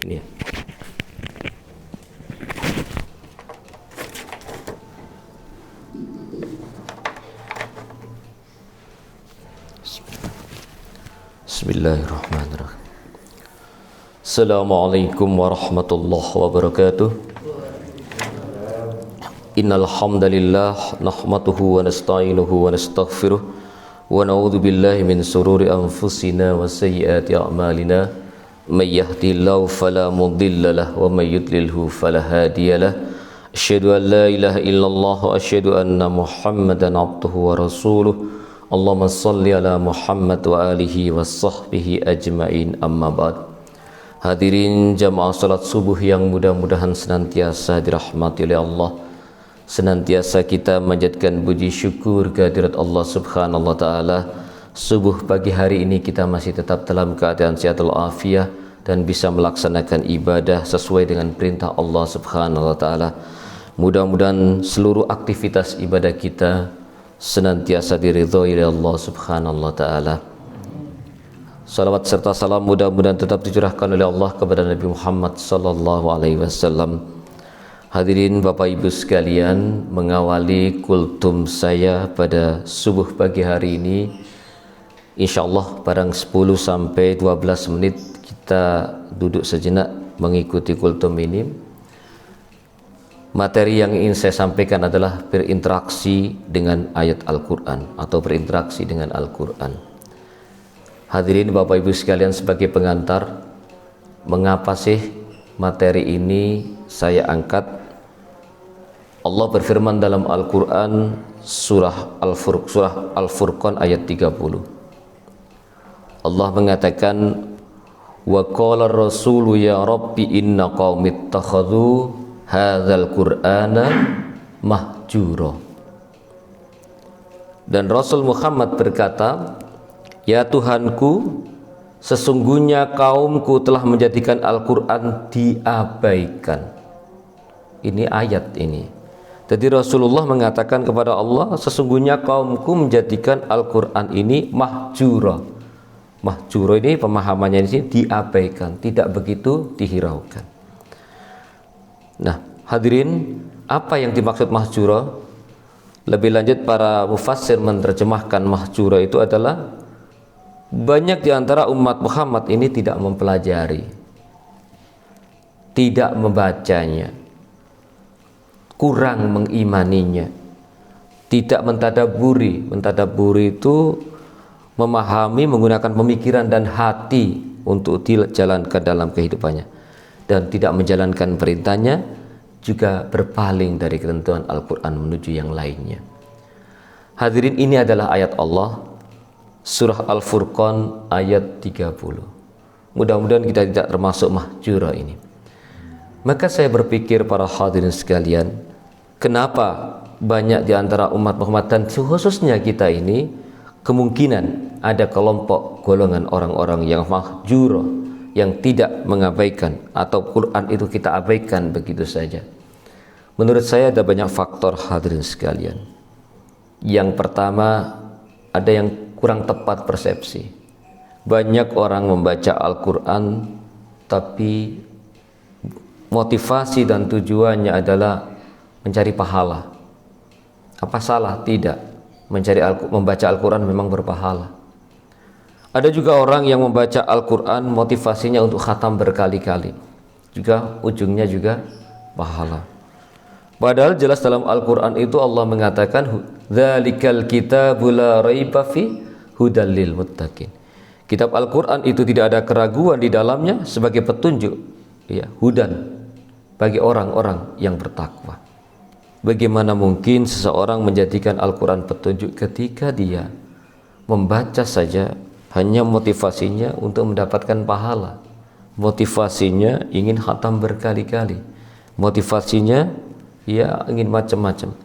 Ya. Bismillahirrahmanirrahim. Assalamualaikum warahmatullahi wabarakatuh. Innal hamdalillah nahmaduhu wa nasta'inuhu wa nastaghfiruh wa na'udzu billahi min shururi anfusina wa sayyiati a'malina may yahdihillahu fala mudilla lahu wa may yudlilhu fala hadiyalah. Asyhadu an la ilaha illallah wa asyhadu anna Muhammadan abduhu wa rasuluh. Allahumma salli ala Muhammad wa alihi wa sahbihi ajma'in, amma ba'd. Hadirin jamaah salat subuh yang mudah-mudahan senantiasa dirahmati oleh Allah, senantiasa kita manjatkan puji syukur kehadirat Allah subhanahu wa ta'ala. Subuh pagi hari ini kita masih tetap dalam keadaan sehat walafiat dan bisa melaksanakan ibadah sesuai dengan perintah Allah subhanahu wa ta'ala. Mudah-mudahan seluruh aktivitas ibadah kita senantiasa diridhoi oleh Allah subhanahu wa ta'ala. Salawat serta salam mudah-mudahan tetap dicurahkan oleh Allah kepada Nabi Muhammad sallallahu alaihi wasallam. Hadirin Bapak Ibu sekalian, mengawali kultum saya pada subuh pagi hari ini, insyaallah barang 10 sampai 12 menit kita duduk sejenak mengikuti kultum ini. Materi yang ingin saya sampaikan adalah berinteraksi dengan ayat Al-Quran atau berinteraksi dengan Al-Quran. Hadirin Bapak Ibu sekalian, sebagai pengantar, mengapa sih materi ini saya angkat? Allah berfirman dalam Al-Quran surah Al-Furqan ayat 30. Allah mengatakan, wa qala ar-rasulu ya rabbi inna qaumi ittakhadhu hadzal qur'ana mahjura. Dan Rasul Muhammad berkata, ya Tuhanku, sesungguhnya kaumku telah menjadikan Al-Quran diabaikan. Ini ayat ini. Jadi Rasulullah mengatakan kepada Allah, sesungguhnya kaumku menjadikan Al-Quran ini mahjura. Mahjura ini pemahamannya di sini diabaikan, tidak begitu dihiraukan. Nah, hadirin, apa yang dimaksud mahjura? Lebih lanjut para mufassir menerjemahkan mahjura itu adalah banyak di antara umat Muhammad ini tidak mempelajari, tidak membacanya, kurang mengimaninya, tidak mentadaburi. Mentadaburi itu memahami, menggunakan pemikiran dan hati untuk dijalankan dalam kehidupannya, dan tidak menjalankan perintahnya, juga berpaling dari ketentuan Al-Quran menuju yang lainnya. Hadirin, ini adalah ayat Allah, surah Al-Furqan ayat 30. Mudah-mudahan kita tidak termasuk mahjura ini. Maka saya berpikir, para hadirin sekalian, kenapa banyak di antara umat Muhammad dan khususnya kita ini kemungkinan ada kelompok golongan orang-orang yang mahjura, yang tidak mengabaikan, atau Quran itu kita abaikan begitu saja. Menurut saya ada banyak faktor, hadirin sekalian. Yang pertama, ada yang kurang tepat persepsi. Banyak orang membaca Al-Quran tapi motivasi dan tujuannya adalah mencari pahala. Apa salah? Tidak. Membaca Al-Quran memang berpahala. Ada juga orang yang membaca Al-Quran motivasinya untuk khatam berkali-kali, juga ujungnya juga pahala. Padahal jelas dalam Al-Quran itu Allah mengatakan, dzalikal kitabu la raiba fi hudal lil muttaqin. Kitab Al-Quran itu tidak ada keraguan di dalamnya sebagai petunjuk, ya, hudan bagi orang-orang yang bertakwa. Bagaimana mungkin seseorang menjadikan Al-Quran petunjuk ketika dia membaca saja hanya motivasinya untuk mendapatkan pahala, motivasinya ingin khatam berkali-kali, motivasinya ya ingin macam-macam.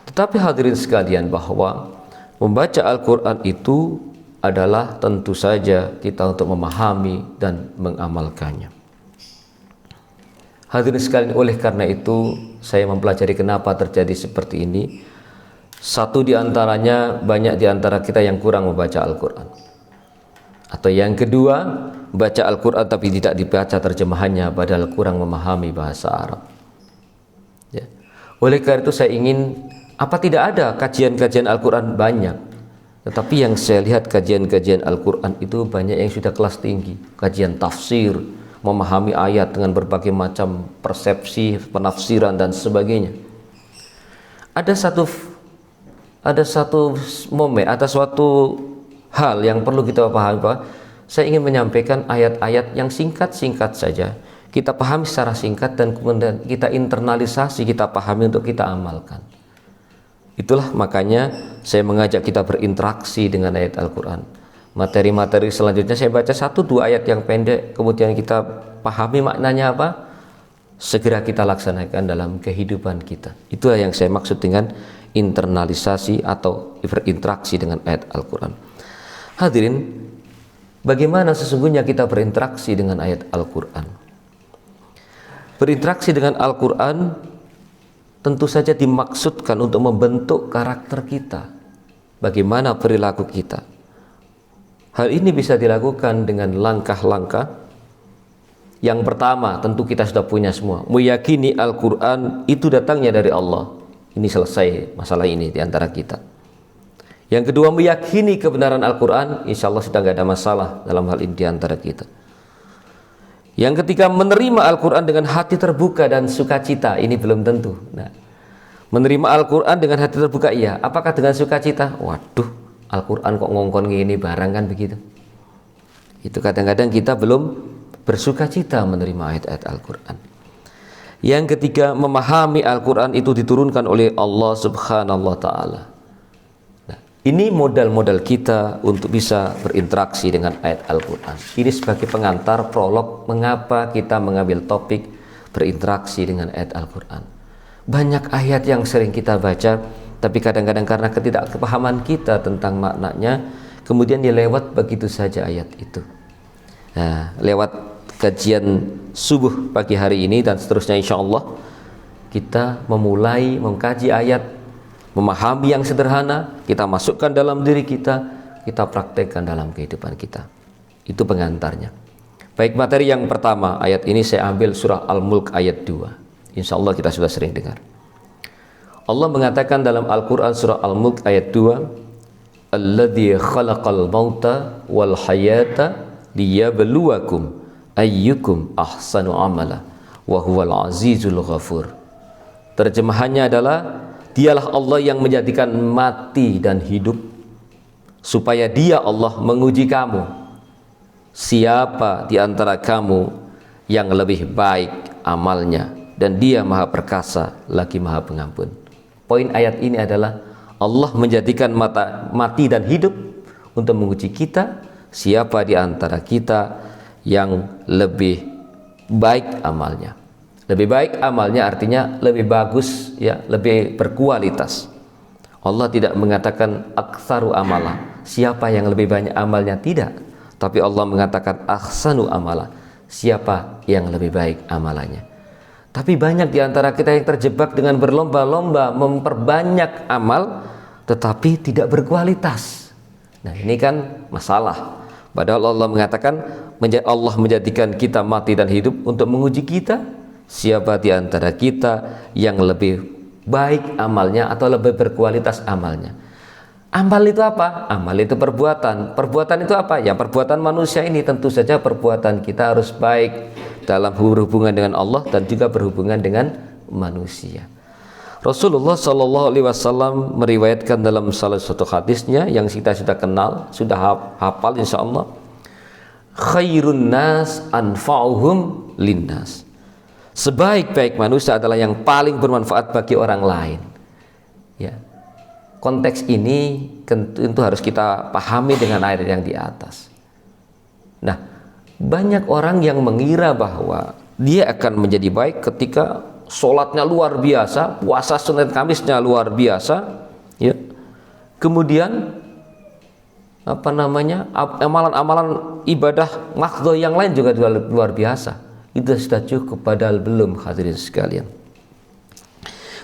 Tetapi hadirin sekalian, bahwa membaca Al-Quran itu adalah tentu saja kita untuk memahami dan mengamalkannya. Hadirin sekalian, oleh karena itu saya mempelajari kenapa terjadi seperti ini. Satu di antaranya, banyak di antara kita yang kurang membaca Al-Quran. Atau yang kedua, baca Al-Quran tapi tidak dibaca terjemahannya padahal kurang memahami bahasa Arab. Ya. Oleh karena itu saya ingin, apa tidak ada kajian-kajian Al-Quran? Banyak. Tetapi yang saya lihat kajian-kajian Al-Quran itu banyak yang sudah kelas tinggi. Kajian tafsir, memahami ayat dengan berbagai macam persepsi, penafsiran dan sebagainya. Ada satu momen, ada suatu hal yang perlu kita pahami, bahwa saya ingin menyampaikan ayat-ayat yang singkat-singkat saja. Kita pahami secara singkat dan kemudian kita internalisasi, kita pahami untuk kita amalkan. Itulah makanya saya mengajak kita berinteraksi dengan ayat Al-Quran. Materi-materi selanjutnya saya baca 1-2 ayat yang pendek, kemudian kita pahami maknanya apa, segera kita laksanakan dalam kehidupan kita. Itulah yang saya maksud dengan internalisasi atau berinteraksi dengan ayat Al-Quran. Hadirin, bagaimana sesungguhnya kita berinteraksi dengan ayat Al-Quran? Berinteraksi dengan Al-Quran tentu saja dimaksudkan untuk membentuk karakter kita, bagaimana perilaku kita. Hal ini bisa dilakukan dengan langkah-langkah. Yang pertama, tentu kita sudah punya semua, meyakini Al-Quran itu datangnya dari Allah. Ini selesai masalah ini di antara kita. Yang kedua, meyakini kebenaran Al-Quran, insya Allah sudah tidak ada masalah dalam hal ini di antara kita. Yang ketiga, menerima Al-Quran dengan hati terbuka dan sukacita. Ini belum tentu. Nah, menerima Al-Quran dengan hati terbuka, iya. Apakah dengan sukacita? Waduh, Al-Quran kok ngongkon gini barang, kan begitu. Itu kadang-kadang kita belum bersukacita menerima ayat-ayat Al-Quran. Yang ketiga, memahami Al-Quran itu diturunkan oleh Allah Subhanahu wa Ta'ala. Ini modal-modal kita untuk bisa berinteraksi dengan ayat Al-Quran. Ini sebagai pengantar prolog mengapa kita mengambil topik berinteraksi dengan ayat Al-Quran. Banyak ayat yang sering kita baca, tapi kadang-kadang karena ketidakpahaman kita tentang maknanya, kemudian dilewat begitu saja ayat itu. Nah, lewat kajian subuh pagi hari ini dan seterusnya, insya Allah kita memulai mengkaji ayat, memahami yang sederhana, kita masukkan dalam diri kita praktekkan dalam kehidupan kita. Itu pengantarnya. Baik, materi yang pertama, ayat ini saya ambil surah Al-Mulk ayat 2. Insya Allah kita sudah sering dengar. Allah mengatakan dalam Al-Quran surah Al-Mulk ayat 2, Alladzi khalaqal mauta wal hayata liyabluwakum ayyukum ahsanu amala wa huwal azizul ghafur. Terjemahannya adalah, dialah Allah yang menjadikan mati dan hidup, supaya dia Allah menguji kamu, siapa di antara kamu yang lebih baik amalnya, dan dia maha perkasa lagi maha pengampun. Poin ayat ini adalah Allah menjadikan mati dan hidup untuk menguji kita, siapa di antara kita yang lebih baik amalnya. Lebih baik amalnya artinya lebih bagus, ya, lebih berkualitas. Allah tidak mengatakan aktsaru amala, siapa yang lebih banyak amalnya, tidak. Tapi Allah mengatakan ahsanu amala, siapa yang lebih baik amalannya. Tapi banyak di antara kita yang terjebak dengan berlomba-lomba memperbanyak amal tetapi tidak berkualitas. Nah, ini kan masalah. Padahal Allah mengatakan Allah menjadikan kita mati dan hidup untuk menguji kita, siapa di antara kita yang lebih baik amalnya atau lebih berkualitas amalnya. Amal itu apa? Amal itu perbuatan. Perbuatan itu apa? Ya, perbuatan manusia ini tentu saja perbuatan kita harus baik dalam berhubungan dengan Allah dan juga berhubungan dengan manusia. Rasulullah Shallallahu Alaihi Wasallam meriwayatkan dalam salah satu hadisnya yang kita sudah kenal, sudah hafal insya Allah, khairun nas anfa'uhum linnas. Sebaik-baik manusia adalah yang paling bermanfaat bagi orang lain. Ya, konteks ini tentu harus kita pahami dengan ayat yang di atas. Nah, banyak orang yang mengira bahwa dia akan menjadi baik ketika sholatnya luar biasa, puasa Senin Kamisnya luar biasa, ya. Kemudian amalan-amalan ibadah makhdho yang lain juga luar biasa. Itu sudah cukup, padahal belum, hadirin sekalian.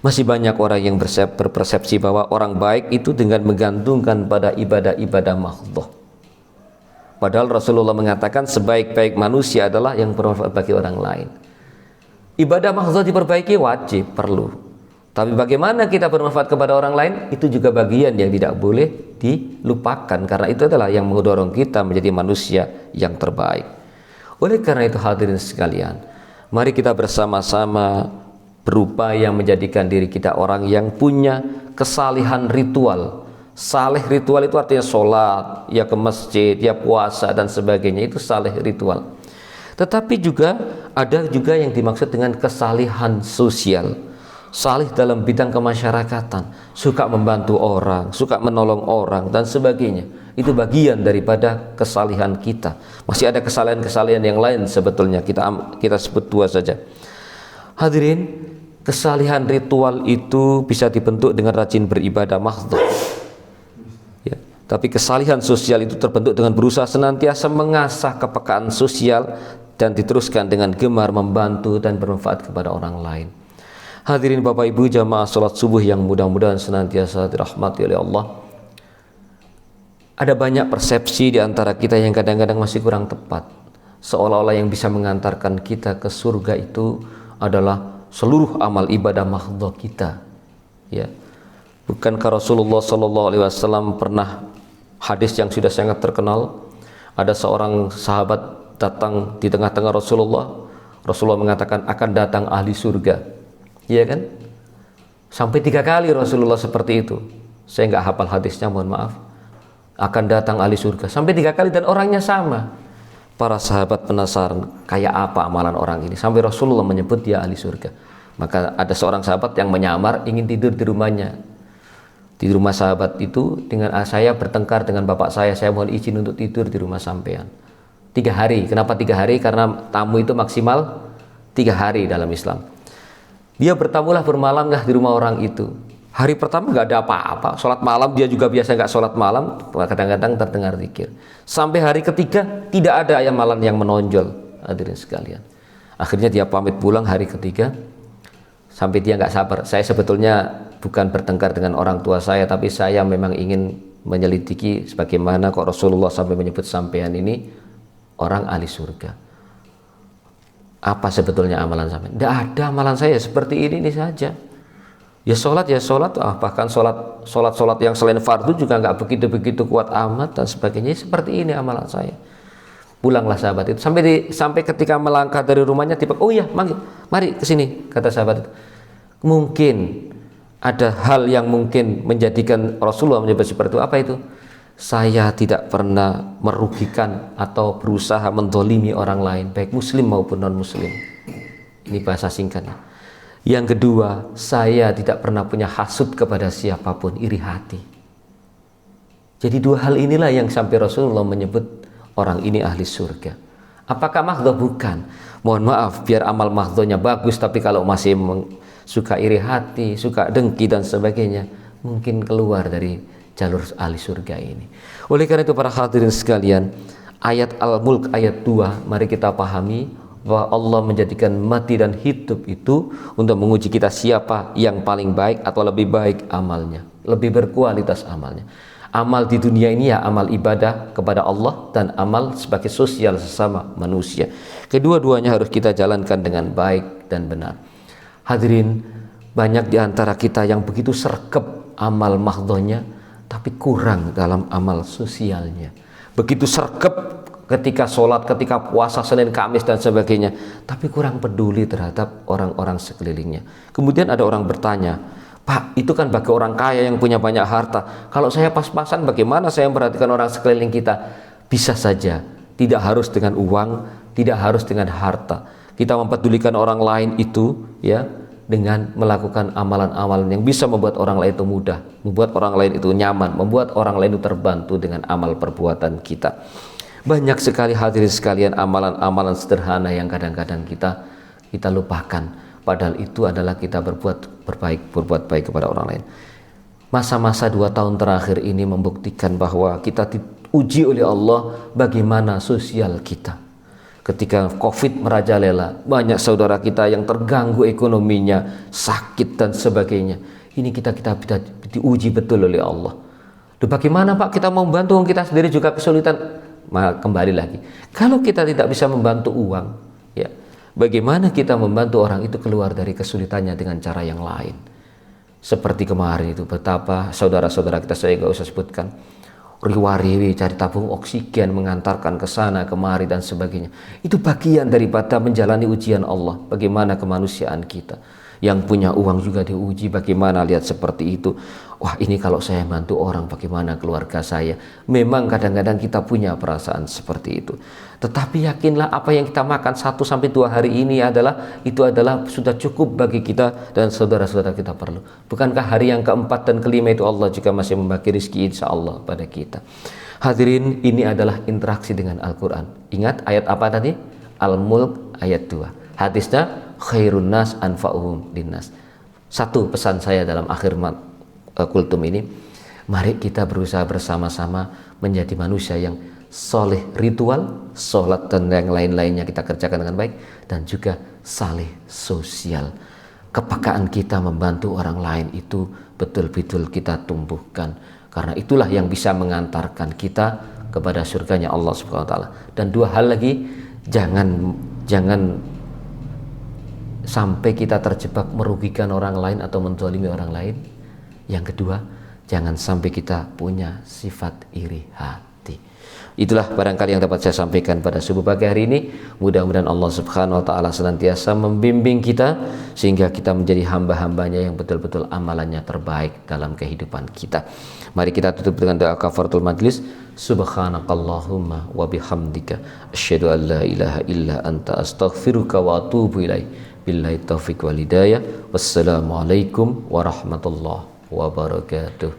Masih banyak orang yang berpersepsi bahwa orang baik itu dengan menggantungkan pada ibadah-ibadah makhdho. Padahal Rasulullah mengatakan sebaik-baik manusia adalah yang bermanfaat bagi orang lain. Ibadah mahdzah diperbaiki wajib, perlu. Tapi bagaimana kita bermanfaat kepada orang lain, itu juga bagian yang tidak boleh dilupakan, karena itu adalah yang mendorong kita menjadi manusia yang terbaik. Oleh karena itu hadirin sekalian, mari kita bersama-sama berupaya menjadikan diri kita orang yang punya kesalihan ritual. Saleh ritual itu artinya sholat, ya ke masjid, ya puasa dan sebagainya, itu saleh ritual. Tetapi juga ada juga yang dimaksud dengan kesalihan sosial. Salih dalam bidang kemasyarakatan, suka membantu orang, suka menolong orang dan sebagainya. Itu bagian daripada kesalihan kita. Masih ada kesalihan-kesalihan yang lain sebetulnya, kita sebut dua saja. Hadirin, kesalihan ritual itu bisa dibentuk dengan rajin beribadah mahdzah. Ya, tapi kesalihan sosial itu terbentuk dengan berusaha senantiasa mengasah kepekaan sosial dan diteruskan dengan gemar membantu dan bermanfaat kepada orang lain. Hadirin Bapak Ibu jamaah salat subuh yang mudah-mudahan senantiasa dirahmati oleh Allah. Ada banyak persepsi di antara kita yang kadang-kadang masih kurang tepat. Seolah-olah yang bisa mengantarkan kita ke surga itu adalah seluruh amal ibadah mahdzah kita. Ya. Bukankah Rasulullah SAW pernah, hadis yang sudah sangat terkenal, ada seorang sahabat datang di tengah-tengah Rasulullah mengatakan akan datang ahli surga. Iya kan? Sampai 3 kali Rasulullah seperti itu. Saya nggak hafal hadisnya, mohon maaf. Akan datang ahli surga sampai 3 kali dan orangnya sama. Para sahabat penasaran, kayak apa amalan orang ini sampai Rasulullah menyebut dia ahli surga. Maka ada seorang sahabat yang menyamar ingin tidur di rumahnya. Di rumah sahabat itu, dengan saya bertengkar dengan bapak saya mohon izin untuk tidur di rumah sampean. 3 hari. Kenapa 3 hari? Karena tamu itu maksimal 3 hari dalam Islam. Dia bermalamlah di rumah orang itu. Hari pertama nggak ada apa-apa, sholat malam dia juga biasa nggak sholat malam, kadang-kadang terdengar zikir. Sampai hari ketiga tidak ada amalan yang menonjol, hadirin sekalian. Akhirnya dia pamit pulang hari ketiga, sampai dia nggak sabar. Saya sebetulnya bukan bertengkar dengan orang tua saya, tapi saya memang ingin menyelidiki sebagaimana kok Rasulullah sampai menyebut sampean ini orang ahli surga. Apa sebetulnya amalan sampean? Tidak ada amalan saya, seperti ini saja. Ya sholat, bahkan sholat yang selain fardu juga nggak begitu kuat amat dan sebagainya. Seperti ini amalan saya. Pulanglah sahabat itu. Sampai ketika melangkah dari rumahnya, tiba, oh iya, mari ke sini, kata sahabat itu. Mungkin ada hal yang mungkin menjadikan Rasulullah menyebut seperti itu. Apa itu? Saya tidak pernah merugikan atau berusaha mendolimi orang lain, baik muslim maupun non muslim. Ini bahasa singkatnya. Yang kedua, saya tidak pernah punya hasud kepada siapapun, iri hati. Jadi 2 hal inilah yang sampai Rasulullah menyebut orang ini ahli surga. Apakah mahdzah? Bukan. Mohon maaf, biar amal mahdzahnya bagus, tapi kalau masih suka iri hati, suka dengki dan sebagainya, mungkin keluar dari jalur ahli surga ini. Oleh karena itu para hadirin sekalian, ayat Al-Mulk ayat 2 mari kita pahami bahwa Allah menjadikan mati dan hidup itu untuk menguji kita siapa yang paling baik atau lebih baik amalnya, lebih berkualitas amalnya. Amal di dunia ini ya amal ibadah kepada Allah dan amal sebagai sosial sesama manusia. Kedua-duanya harus kita jalankan dengan baik dan benar. Hadirin, banyak di antara kita yang begitu sergap amal mahdzahnya tapi kurang dalam amal sosialnya. Begitu sergap ketika sholat, ketika puasa Senin Kamis dan sebagainya, tapi kurang peduli terhadap orang-orang sekelilingnya. Kemudian ada orang bertanya, Pak, itu kan bagi orang kaya yang punya banyak harta. Kalau saya pas-pasan, bagaimana saya memperhatikan orang sekeliling kita? Bisa saja, tidak harus dengan uang, tidak harus dengan harta. Kita mempedulikan orang lain itu ya dengan melakukan amalan-amalan yang bisa membuat orang lain itu mudah, membuat orang lain itu nyaman, membuat orang lain itu terbantu dengan amal perbuatan kita. Banyak sekali hadirin sekalian amalan-amalan sederhana yang kadang-kadang kita lupakan, padahal itu adalah kita berbuat baik kepada orang lain. Masa-masa 2 tahun terakhir ini membuktikan bahwa kita diuji oleh Allah bagaimana sosial kita. Ketika COVID merajalela, banyak saudara kita yang terganggu ekonominya, sakit dan sebagainya. Ini kita diuji betul oleh Allah. Bagaimana Pak kita mau membantu, kita sendiri juga kesulitan? kembali lagi, kalau kita tidak bisa membantu uang, ya, bagaimana kita membantu orang itu keluar dari kesulitannya dengan cara yang lain? Seperti kemarin itu, betapa saudara-saudara kita, saya nggak usah sebutkan, riwariwi cari tabung oksigen, mengantarkan ke sana kemari dan sebagainya. Itu bagian daripada menjalani ujian Allah. Bagaimana kemanusiaan kita, yang punya uang juga diuji. Bagaimana lihat seperti itu, wah ini kalau saya bantu orang, bagaimana keluarga saya. Memang kadang-kadang kita punya perasaan seperti itu, tetapi yakinlah apa yang kita makan 1-2 hari ini adalah sudah cukup bagi kita dan saudara-saudara kita perlu. Bukankah hari yang keempat dan kelima itu Allah juga masih membagi rezeki insya Allah pada kita. Hadirin, ini adalah interaksi dengan Al-Quran. Ingat ayat apa tadi? Al-Mulk ayat 2. Hadisnya khairun nas anfa'uhum linnas. Satu pesan saya dalam akhir kultum ini, mari kita berusaha bersama-sama menjadi manusia yang soleh ritual, sholat dan yang lain-lainnya kita kerjakan dengan baik, dan juga saleh sosial. Kepekaan kita membantu orang lain itu betul-betul kita tumbuhkan, karena itulah yang bisa mengantarkan kita kepada surganya Allah Subhanahu wa taala. Dan 2 hal lagi, jangan sampai kita terjebak merugikan orang lain atau menzalimi orang lain. Yang kedua, jangan sampai kita punya sifat iri hati. Itulah barangkali yang dapat saya sampaikan pada subuh pagi hari ini. Mudah-mudahan Allah Subhanahu wa taala senantiasa membimbing kita sehingga kita menjadi hamba-hambanya yang betul-betul amalannya terbaik dalam kehidupan kita. Mari kita tutup dengan doa kafaratul majlis. Subhanakallahumma wa bihamdika asyhadu an la ilaha illa anta astaghfiruka wa atubu ilaik. Billahi taufiq wal hidayah. Wassalamualaikum warahmatullahi wabarakatuh.